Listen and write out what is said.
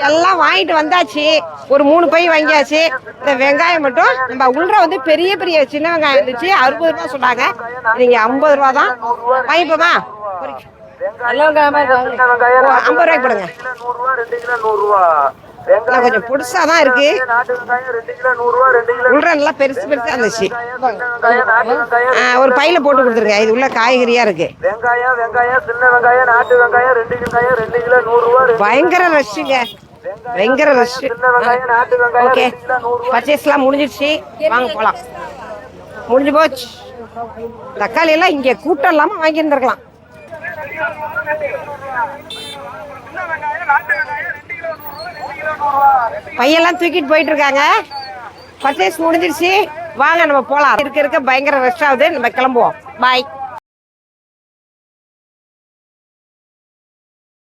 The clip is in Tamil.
எல்லாம் வாங்கிட்டு வந்தாச்சு. ஒரு 3 பை வாங்கியாச்சு. இந்த வெங்காயம் மட்டும் நம்ம உள்ள வந்து பெரிய பெரிய சின்ன வெங்காயம் இருந்துச்சு, 60 ரூபா சொன்னாங்க. நீங்க 50 ரூபா தான் வாங்கிப்போமா? 50 ரூபாய்க்கு போடுங்க. கொஞ்சம் புதுசா தான் இருக்கு. உள்ள நல்லா பெருசு பெருசா இருந்துச்சு. ஒரு பையில போட்டு கொடுத்துருங்க. இது உள்ள காய்கறியா இருக்கு. பயங்கர ரஷ்ஷுங்க, பயங்கர ரஷ். ஓகே, பர்ச்சேஸ்லாம் முடிஞ்சிடுச்சு, வாங்க போலாம். முடிஞ்சு போச்சு. தக்காளி எல்லாம் இங்க கூட்டம் இல்லாம வாங்கி இருந்திருக்கலாம். பையெல்லாம் தூக்கிட்டு போயிட்டு இருக்காங்க. பர்ச்சேஸ் முடிஞ்சிருச்சு, வாங்க நம்ம போலாம். இருக்க பயங்கர ரஷ் ஆகுது, நம்ம கிளம்புவோம். பாய்.